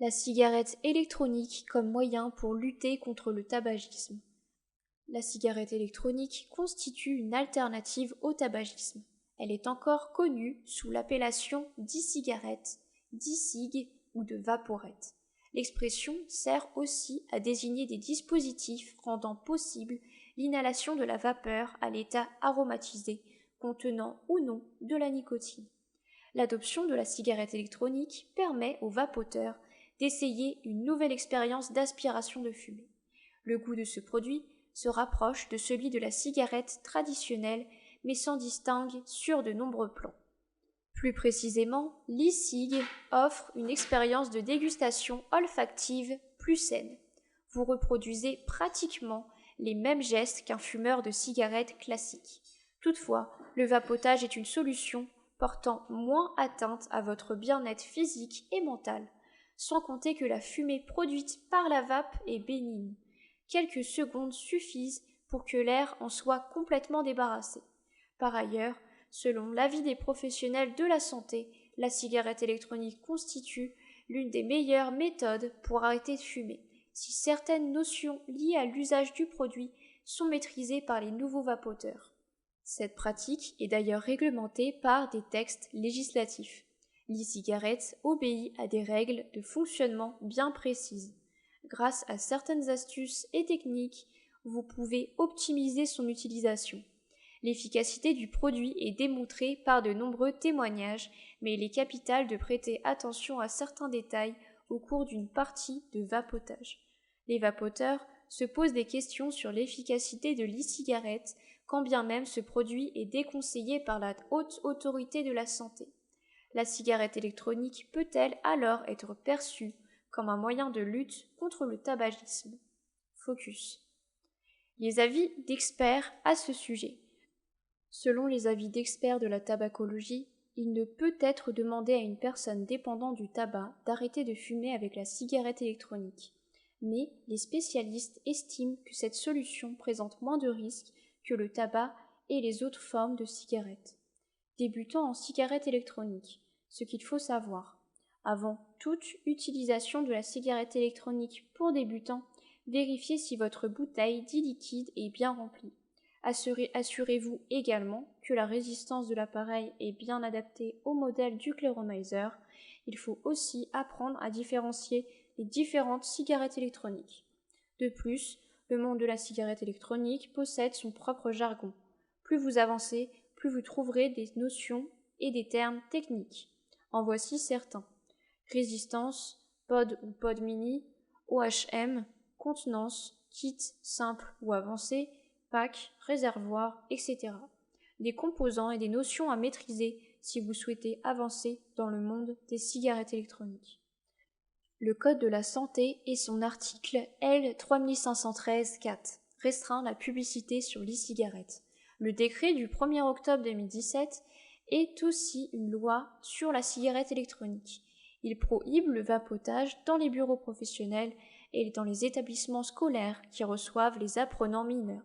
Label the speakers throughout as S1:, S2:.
S1: La cigarette électronique comme moyen pour lutter contre le tabagisme. La cigarette électronique constitue une alternative au tabagisme. Elle est encore connue sous l'appellation d'e-cigarette, d'e-cig ou de vaporette. L'expression sert aussi à désigner des dispositifs rendant possible l'inhalation de la vapeur à l'état aromatisé, contenant ou non de la nicotine. L'adoption de la cigarette électronique permet aux vapoteurs d'essayer une nouvelle expérience d'aspiration de fumée. Le goût de ce produit se rapproche de celui de la cigarette traditionnelle, mais s'en distingue sur de nombreux plans. Plus précisément, l'e-cig offre une expérience de dégustation olfactive plus saine. Vous reproduisez pratiquement les mêmes gestes qu'un fumeur de cigarette classique. Toutefois, le vapotage est une solution portant moins atteinte à votre bien-être physique et mental, sans compter que la fumée produite par la vape est bénigne. Quelques secondes suffisent pour que l'air en soit complètement débarrassé. Par ailleurs, selon l'avis des professionnels de la santé, la cigarette électronique constitue l'une des meilleures méthodes pour arrêter de fumer, si certaines notions liées à l'usage du produit sont maîtrisées par les nouveaux vapoteurs. Cette pratique est d'ailleurs réglementée par des textes législatifs. L'e-cigarette obéit à des règles de fonctionnement bien précises. Grâce à certaines astuces et techniques, vous pouvez optimiser son utilisation. L'efficacité du produit est démontrée par de nombreux témoignages, mais il est capital de prêter attention à certains détails au cours d'une partie de vapotage. Les vapoteurs se posent des questions sur l'efficacité de l'e-cigarette, quand bien même ce produit est déconseillé par la haute autorité de la santé. La cigarette électronique peut-elle alors être perçue comme un moyen de lutte contre le tabagisme? Focus. Les avis d'experts à ce sujet. Selon les avis d'experts de la tabacologie, il ne peut être demandé à une personne dépendante du tabac d'arrêter de fumer avec la cigarette électronique. Mais les spécialistes estiment que cette solution présente moins de risques que le tabac et les autres formes de cigarettes. Débutant en cigarette électronique, ce qu'il faut savoir. Avant toute utilisation de la cigarette électronique pour débutants, vérifiez si votre bouteille d'e-liquide est bien remplie. Assurez-vous également que la résistance de l'appareil est bien adaptée au modèle du Cleromizer. Il faut aussi apprendre à différencier les différentes cigarettes électroniques. De plus, le monde de la cigarette électronique possède son propre jargon. Plus vous avancez, plus vous trouverez des notions et des termes techniques. En voici certains. Résistance, pod ou pod mini, OHM, contenance, kit simple ou avancé, pack, réservoir, etc. Des composants et des notions à maîtriser si vous souhaitez avancer dans le monde des cigarettes électroniques. Le Code de la santé et son article L. 3513-4 restreint la publicité sur l'e-cigarette. Le décret du 1er octobre 2017 est aussi une loi sur la cigarette électronique. Il prohibe le vapotage dans les bureaux professionnels et dans les établissements scolaires qui reçoivent les apprenants mineurs.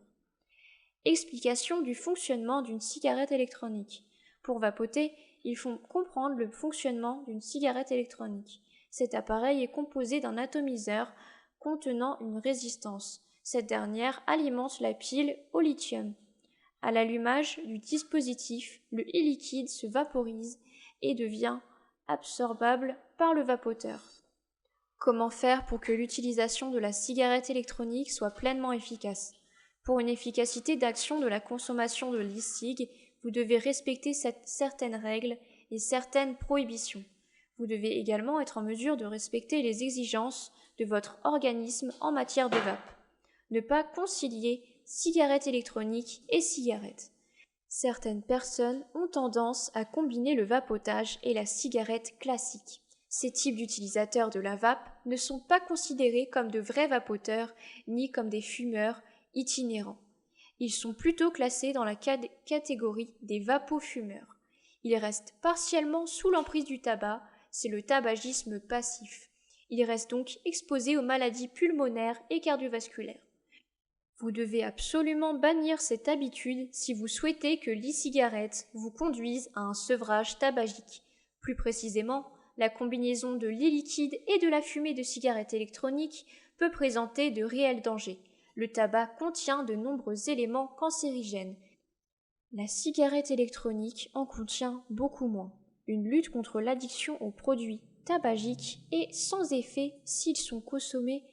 S1: Explication du fonctionnement d'une cigarette électronique. Pour vapoter, il faut comprendre le fonctionnement d'une cigarette électronique. Cet appareil est composé d'un atomiseur contenant une résistance. Cette dernière alimente la pile au lithium. À l'allumage du dispositif, le e-liquide se vaporise et devient absorbable par le vapoteur. Comment faire pour que l'utilisation de la cigarette électronique soit pleinement efficace? Pour une efficacité d'action de la consommation de l'e-cig, vous devez respecter certaines règles et certaines prohibitions. Vous devez également être en mesure de respecter les exigences de votre organisme en matière de vape. Ne pas concilier cigarette électronique et cigarette. Certaines personnes ont tendance à combiner le vapotage et la cigarette classique. Ces types d'utilisateurs de la vape ne sont pas considérés comme de vrais vapoteurs ni comme des fumeurs itinérants. Ils sont plutôt classés dans la catégorie des vapofumeurs. Ils restent partiellement sous l'emprise du tabac, c'est le tabagisme passif. Ils restent donc exposés aux maladies pulmonaires et cardiovasculaires. Vous devez absolument bannir cette habitude si vous souhaitez que l'e-cigarette vous conduise à un sevrage tabagique. Plus précisément, la combinaison de l'e-liquide et de la fumée de cigarette électronique peut présenter de réels dangers. Le tabac contient de nombreux éléments cancérigènes. La cigarette électronique en contient beaucoup moins. Une lutte contre l'addiction aux produits tabagiques est sans effet s'ils sont consommés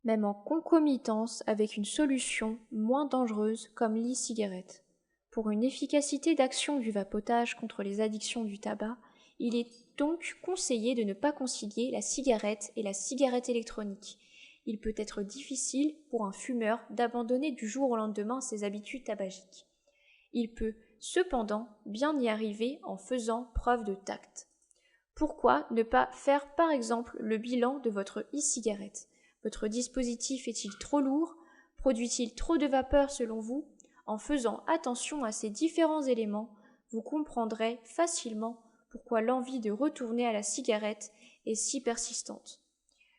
S1: même en concomitance avec une solution moins dangereuse comme l'e-cigarette. Pour une efficacité d'action du vapotage contre les addictions du tabac, il est donc conseillé de ne pas concilier la cigarette et la cigarette électronique. Il peut être difficile pour un fumeur d'abandonner du jour au lendemain ses habitudes tabagiques. Il peut cependant bien y arriver en faisant preuve de tact. Pourquoi ne pas faire par exemple le bilan de votre e-cigarette? Votre dispositif est-il trop lourd? Produit-il trop de vapeur selon vous? En faisant attention à ces différents éléments, vous comprendrez facilement pourquoi l'envie de retourner à la cigarette est si persistante.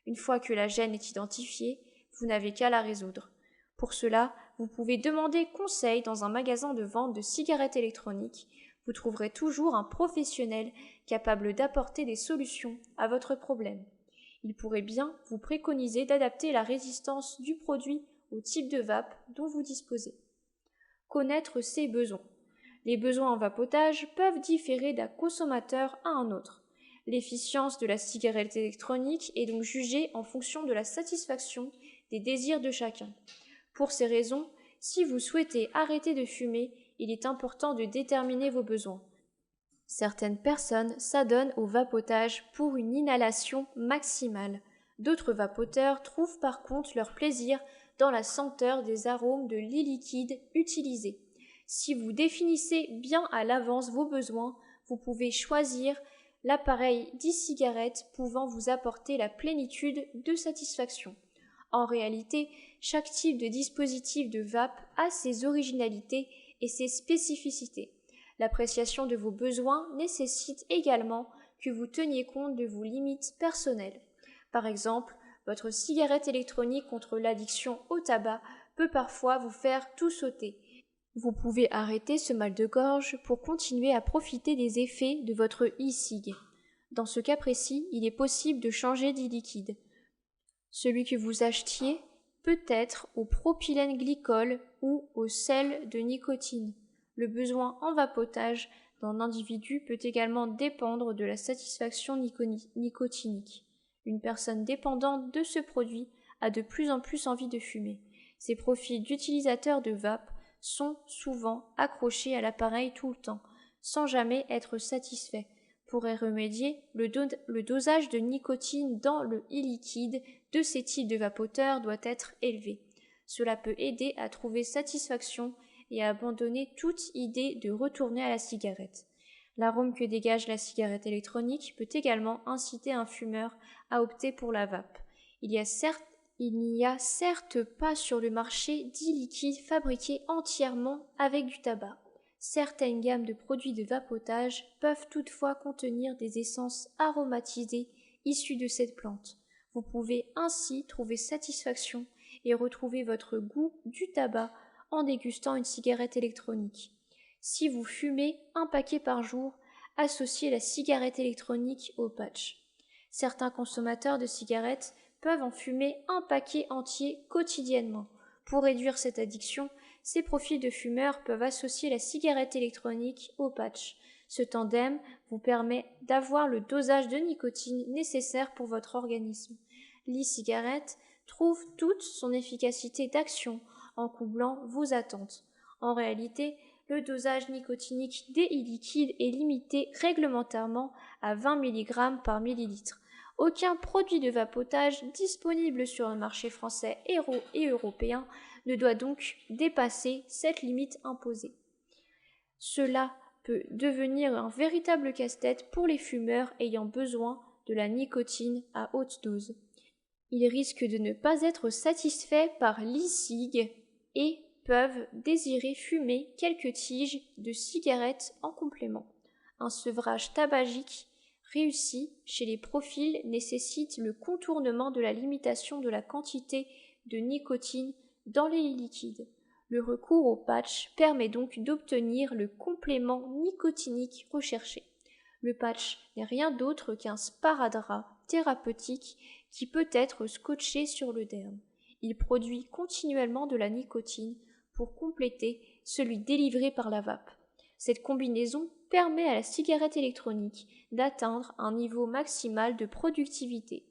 S1: Une fois que la gêne est identifiée, vous n'avez qu'à la résoudre. Pour cela, vous pouvez demander conseil dans un magasin de vente de cigarettes électroniques. Vous trouverez toujours un professionnel capable d'apporter des solutions à votre problème. Il pourrait bien vous préconiser d'adapter la résistance du produit au type de vape dont vous disposez. Connaître ses besoins. Les besoins en vapotage peuvent différer d'un consommateur à un autre. L'efficience de la cigarette électronique est donc jugée en fonction de la satisfaction des désirs de chacun. Pour ces raisons, si vous souhaitez arrêter de fumer, il est important de déterminer vos besoins. Certaines personnes s'adonnent au vapotage pour une inhalation maximale. D'autres vapoteurs trouvent par contre leur plaisir dans la senteur des arômes de l'e-liquide utilisé. Si vous définissez bien à l'avance vos besoins, vous pouvez choisir l'appareil d'e-cigarette pouvant vous apporter la plénitude de satisfaction. En réalité, chaque type de dispositif de vape a ses originalités et ses spécificités. L'appréciation de vos besoins nécessite également que vous teniez compte de vos limites personnelles. Par exemple, votre cigarette électronique contre l'addiction au tabac peut parfois vous faire tout sauter. Vous pouvez arrêter ce mal de gorge pour continuer à profiter des effets de votre e-cig. Dans ce cas précis, il est possible de changer d'e-liquide. Celui que vous achetiez peut être au propylène glycol ou au sel de nicotine. Le besoin en vapotage d'un individu peut également dépendre de la satisfaction nicotinique. Une personne dépendante de ce produit a de plus en plus envie de fumer. Ces profils d'utilisateurs de vape sont souvent accrochés à l'appareil tout le temps, sans jamais être satisfaits. Pour y remédier, le dosage de nicotine dans le e-liquide de ces types de vapoteurs doit être élevé. Cela peut aider à trouver satisfaction et à abandonner toute idée de retourner à la cigarette. L'arôme que dégage la cigarette électronique peut également inciter un fumeur à opter pour la vape. Il n'y a certes pas sur le marché d'e-liquide fabriqué entièrement avec du tabac. Certaines gammes de produits de vapotage peuvent toutefois contenir des essences aromatisées issues de cette plante. Vous pouvez ainsi trouver satisfaction et retrouver votre goût du tabac en dégustant une cigarette électronique. Si vous fumez un paquet par jour, associez la cigarette électronique au patch. Certains consommateurs de cigarettes peuvent en fumer un paquet entier quotidiennement. Pour réduire cette addiction, ces profils de fumeurs peuvent associer la cigarette électronique au patch. Ce tandem vous permet d'avoir le dosage de nicotine nécessaire pour votre organisme. L'e-cigarette trouve toute son efficacité d'action en comblant vos attentes. En réalité, le dosage nicotinique des e-liquides est limité réglementairement à 20 mg par millilitre. Aucun produit de vapotage disponible sur le marché français et européen ne doit donc dépasser cette limite imposée. Cela peut devenir un véritable casse-tête pour les fumeurs ayant besoin de la nicotine à haute dose. Ils risquent de ne pas être satisfaits par l'e-cig et peuvent désirer fumer quelques tiges de cigarettes en complément. Un sevrage tabagique réussi chez les profils nécessite le contournement de la limitation de la quantité de nicotine dans les liquides. Le recours au patch permet donc d'obtenir le complément nicotinique recherché. Le patch n'est rien d'autre qu'un sparadrap thérapeutique qui peut être scotché sur le derme. Il produit continuellement de la nicotine pour compléter celui délivré par la vape. Cette combinaison permet à la cigarette électronique d'atteindre un niveau maximal de productivité.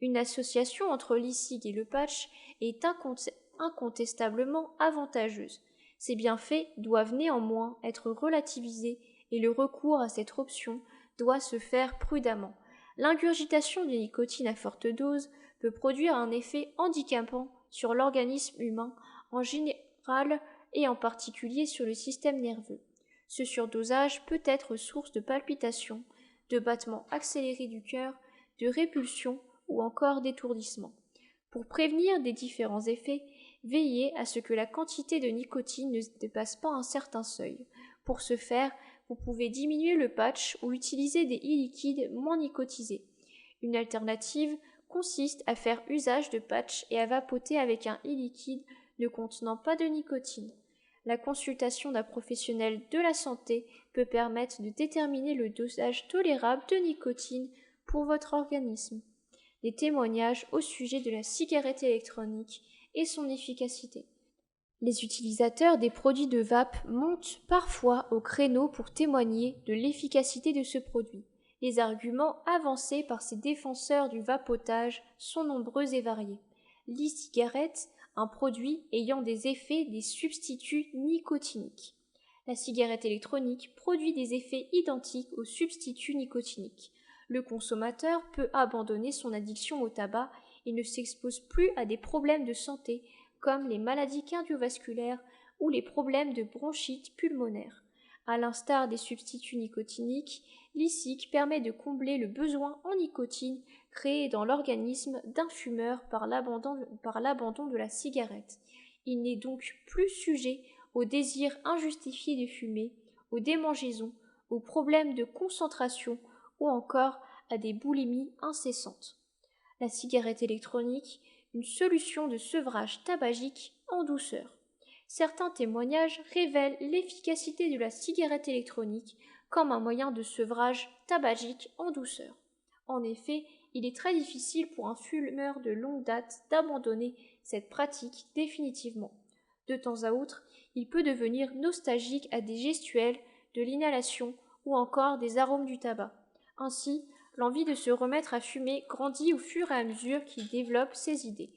S1: Une association entre l'e-cig et le patch est incontestablement avantageuse. Ces bienfaits doivent néanmoins être relativisés et le recours à cette option doit se faire prudemment. L'ingurgitation de nicotine à forte dose peut produire un effet handicapant sur l'organisme humain en général et en particulier sur le système nerveux. Ce surdosage peut être source de palpitations, de battements accélérés du cœur, de répulsions ou encore d'étourdissement. Pour prévenir des différents effets, veillez à ce que la quantité de nicotine ne dépasse pas un certain seuil. Pour ce faire, vous pouvez diminuer le patch ou utiliser des e-liquides moins nicotisés. Une alternative consiste à faire usage de patch et à vapoter avec un e-liquide ne contenant pas de nicotine. La consultation d'un professionnel de la santé peut permettre de déterminer le dosage tolérable de nicotine pour votre organisme. Des témoignages au sujet de la cigarette électronique et son efficacité. Les utilisateurs des produits de vape montent parfois au créneau pour témoigner de l'efficacité de ce produit. Les arguments avancés par ces défenseurs du vapotage sont nombreux et variés. L'e-cigarette, un produit ayant des effets des substituts nicotiniques. La cigarette électronique produit des effets identiques aux substituts nicotiniques. Le consommateur peut abandonner son addiction au tabac et ne s'expose plus à des problèmes de santé comme les maladies cardiovasculaires ou les problèmes de bronchite pulmonaire. À l'instar des substituts nicotiniques, l'e-cig permet de combler le besoin en nicotine créé dans l'organisme d'un fumeur par l'abandon de la cigarette. Il n'est donc plus sujet au désir injustifié de fumer, aux démangeaisons, aux problèmes de concentration ou encore à des boulimies incessantes. La cigarette électronique, une solution de sevrage tabagique en douceur. Certains témoignages révèlent l'efficacité de la cigarette électronique comme un moyen de sevrage tabagique en douceur. En effet, il est très difficile pour un fumeur de longue date d'abandonner cette pratique définitivement. De temps à autre, il peut devenir nostalgique à des gestuels, de l'inhalation ou encore des arômes du tabac. Ainsi, l'envie de se remettre à fumer grandit au fur et à mesure qu'il développe ses idées.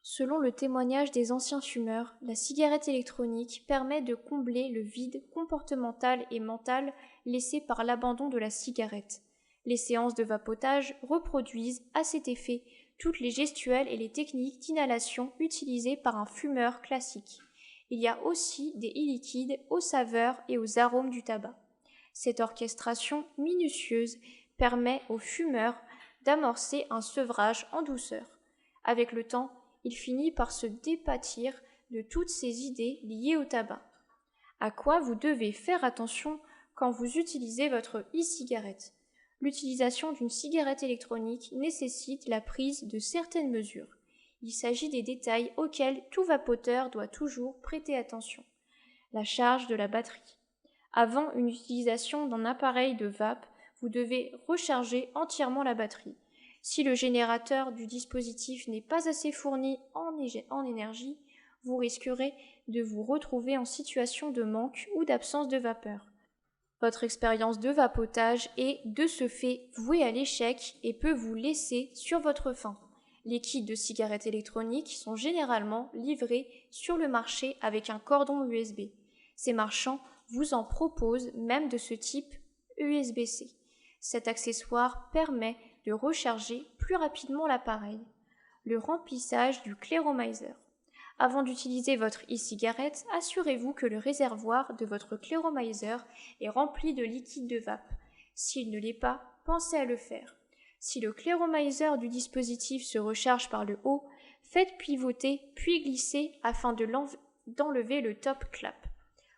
S1: Selon le témoignage des anciens fumeurs, la cigarette électronique permet de combler le vide comportemental et mental laissé par l'abandon de la cigarette. Les séances de vapotage reproduisent à cet effet toutes les gestuels et les techniques d'inhalation utilisées par un fumeur classique. Il y a aussi des e-liquides aux saveurs et aux arômes du tabac. Cette orchestration minutieuse permet aux fumeurs d'amorcer un sevrage en douceur. Avec le temps, il finit par se dépâtir de toutes ces idées liées au tabac. À quoi vous devez faire attention quand vous utilisez votre e-cigarette? L'utilisation d'une cigarette électronique nécessite la prise de certaines mesures. Il s'agit des détails auxquels tout vapoteur doit toujours prêter attention. La charge de la batterie. Avant une utilisation d'un appareil de vape, vous devez recharger entièrement la batterie. Si le générateur du dispositif n'est pas assez fourni en énergie, vous risquerez de vous retrouver en situation de manque ou d'absence de vapeur. Votre expérience de vapotage est, de ce fait, vouée à l'échec et peut vous laisser sur votre faim. Les kits de cigarettes électroniques sont généralement livrés sur le marché avec un cordon USB. Ces marchands vous en proposent même de ce type USB-C. Cet accessoire permet de recharger plus rapidement l'appareil. Le remplissage du Cléromizer. Avant d'utiliser votre e-cigarette, assurez-vous que le réservoir de votre Cléromizer est rempli de liquide de vape. S'il ne l'est pas, pensez à le faire. Si le Cléromizer du dispositif se recharge par le haut, faites pivoter puis glisser afin d'enlever le top clap.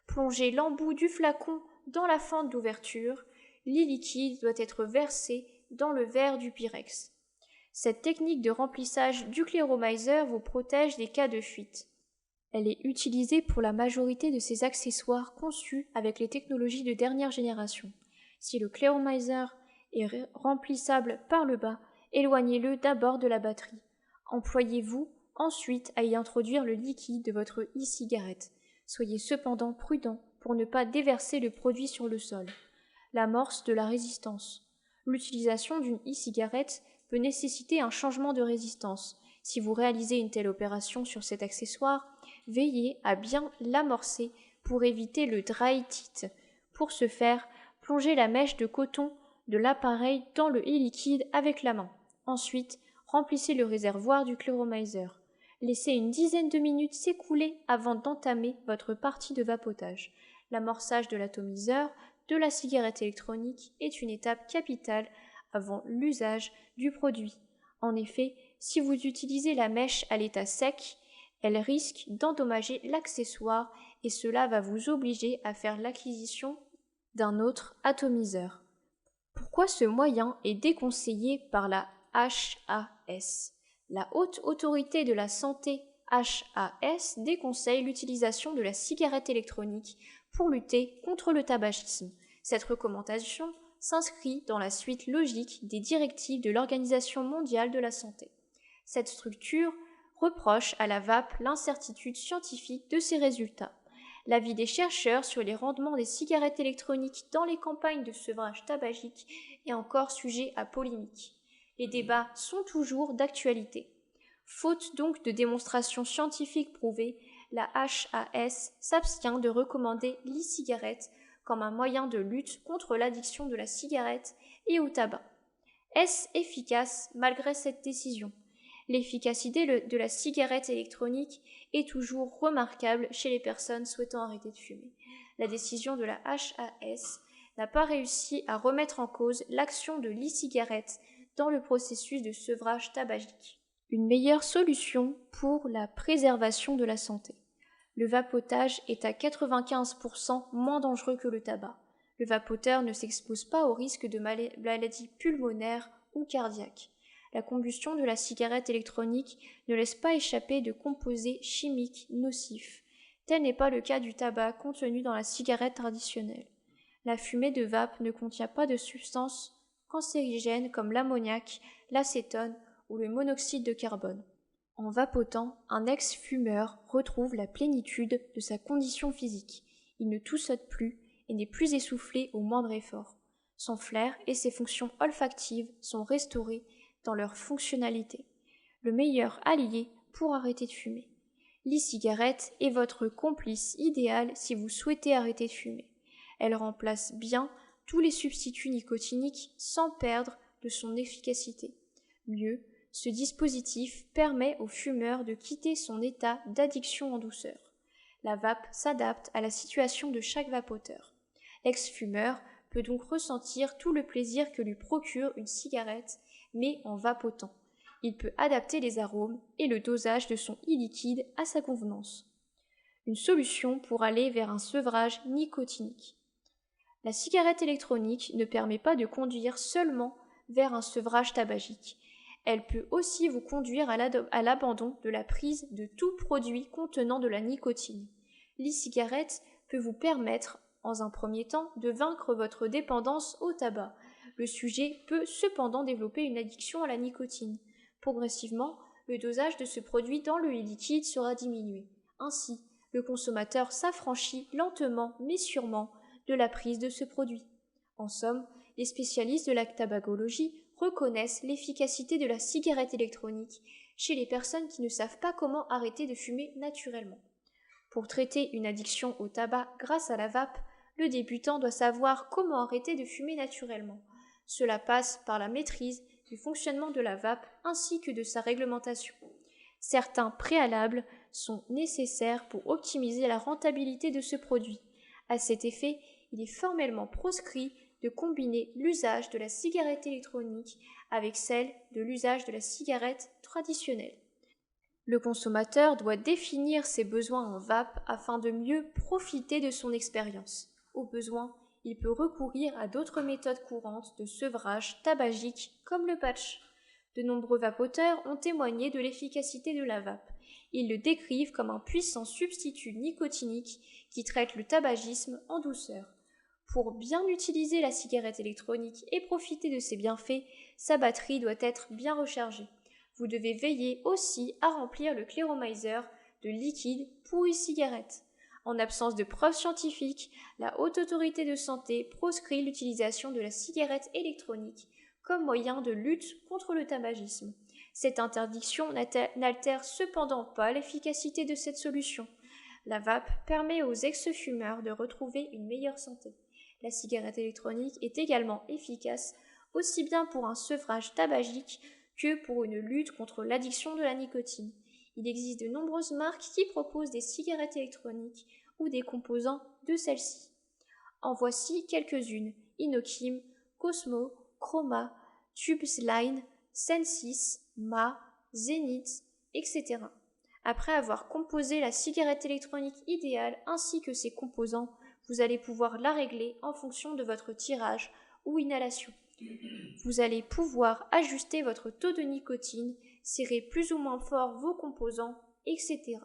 S1: Plongez l'embout du flacon dans la fente d'ouverture. L'e-liquide doit être versé dans le verre du Pyrex. Cette technique de remplissage du Cléromizer vous protège des cas de fuite. Elle est utilisée pour la majorité de ces accessoires conçus avec les technologies de dernière génération. Si le Cléromizer et remplissable par le bas, éloignez-le d'abord de la batterie. Employez-vous ensuite à y introduire le liquide de votre e-cigarette. Soyez cependant prudent pour ne pas déverser le produit sur le sol. L'amorce de la résistance. L'utilisation d'une e-cigarette peut nécessiter un changement de résistance. Si vous réalisez une telle opération sur cet accessoire, veillez à bien l'amorcer pour éviter le dry tit. Pour ce faire, plongez la mèche de coton de l'appareil dans le e-liquide avec la main. Ensuite, remplissez le réservoir du chloromizer. Laissez une dizaine de minutes s'écouler avant d'entamer votre partie de vapotage. L'amorçage de l'atomiseur de la cigarette électronique est une étape capitale avant l'usage du produit. En effet, si vous utilisez la mèche à l'état sec, elle risque d'endommager l'accessoire et cela va vous obliger à faire l'acquisition d'un autre atomiseur. Pourquoi ce moyen est déconseillé par la HAS? La Haute Autorité de la Santé HAS déconseille l'utilisation de la cigarette électronique pour lutter contre le tabagisme. Cette recommandation s'inscrit dans la suite logique des directives de l'Organisation mondiale de la santé. Cette structure reproche à la vape l'incertitude scientifique de ses résultats. L'avis des chercheurs sur les rendements des cigarettes électroniques dans les campagnes de sevrage tabagique est encore sujet à polémique. Les débats sont toujours d'actualité. Faute donc de démonstrations scientifiques prouvées, la HAS s'abstient de recommander l'e-cigarette comme un moyen de lutte contre l'addiction de la cigarette et au tabac. Est-ce efficace malgré cette décision? L'efficacité de la cigarette électronique est toujours remarquable chez les personnes souhaitant arrêter de fumer. La décision de la HAS n'a pas réussi à remettre en cause l'action de l'e-cigarette dans le processus de sevrage tabagique. Une meilleure solution pour la préservation de la santé. Le vapotage est à 95% moins dangereux que le tabac. Le vapoteur ne s'expose pas au risque de maladies pulmonaires ou cardiaques. La combustion de la cigarette électronique ne laisse pas échapper de composés chimiques nocifs. Tel n'est pas le cas du tabac contenu dans la cigarette traditionnelle. La fumée de vape ne contient pas de substances cancérigènes comme l'ammoniac, l'acétone ou le monoxyde de carbone. En vapotant, un ex-fumeur retrouve la plénitude de sa condition physique. Il ne toussote plus et n'est plus essoufflé au moindre effort. Son flair et ses fonctions olfactives sont restaurés dans leur fonctionnalité. Le meilleur allié pour arrêter de fumer. L'e-cigarette est votre complice idéal si vous souhaitez arrêter de fumer. Elle remplace bien tous les substituts nicotiniques sans perdre de son efficacité. Mieux, ce dispositif permet au fumeur de quitter son état d'addiction en douceur. La vape s'adapte à la situation de chaque vapoteur. L'ex-fumeur peut donc ressentir tout le plaisir que lui procure une cigarette, mais en vapotant. Il peut adapter les arômes et le dosage de son e-liquide à sa convenance. Une solution pour aller vers un sevrage nicotinique. La cigarette électronique ne permet pas de conduire seulement vers un sevrage tabagique. Elle peut aussi vous conduire à l'abandon de la prise de tout produit contenant de la nicotine. L'e-cigarette peut vous permettre, en un premier temps, de vaincre votre dépendance au tabac. Le sujet peut cependant développer une addiction à la nicotine. Progressivement, le dosage de ce produit dans le liquide sera diminué. Ainsi, le consommateur s'affranchit lentement mais sûrement de la prise de ce produit. En somme, les spécialistes de la tabacologie reconnaissent l'efficacité de la cigarette électronique chez les personnes qui ne savent pas comment arrêter de fumer naturellement. Pour traiter une addiction au tabac grâce à la vape, le débutant doit savoir comment arrêter de fumer naturellement. Cela passe par la maîtrise du fonctionnement de la vape ainsi que de sa réglementation. Certains préalables sont nécessaires pour optimiser la rentabilité de ce produit. À cet effet, il est formellement proscrit de combiner l'usage de la cigarette électronique avec celle de l'usage de la cigarette traditionnelle. Le consommateur doit définir ses besoins en vape afin de mieux profiter de son expérience. Au besoin, il peut recourir à d'autres méthodes courantes de sevrage tabagique comme le patch. De nombreux vapoteurs ont témoigné de l'efficacité de la vape. Ils le décrivent comme un puissant substitut nicotinique qui traite le tabagisme en douceur. Pour bien utiliser la cigarette électronique et profiter de ses bienfaits, sa batterie doit être bien rechargée. Vous devez veiller aussi à remplir le cléromaïseur de liquide pour une cigarette. En absence de preuves scientifiques, la Haute Autorité de Santé proscrit l'utilisation de la cigarette électronique comme moyen de lutte contre le tabagisme. Cette interdiction n'altère cependant pas l'efficacité de cette solution. La vape permet aux ex-fumeurs de retrouver une meilleure santé. La cigarette électronique est également efficace aussi bien pour un sevrage tabagique que pour une lutte contre l'addiction de la nicotine. Il existe de nombreuses marques qui proposent des cigarettes électroniques ou des composants de celles-ci. En voici quelques-unes: Inokim, Cosmo, Chroma, Tubesline, Sensis, Ma, Zenith, etc. Après avoir composé la cigarette électronique idéale ainsi que ses composants, vous allez pouvoir la régler en fonction de votre tirage ou inhalation. Vous allez pouvoir ajuster votre taux de nicotine, serrer plus ou moins fort vos composants, etc.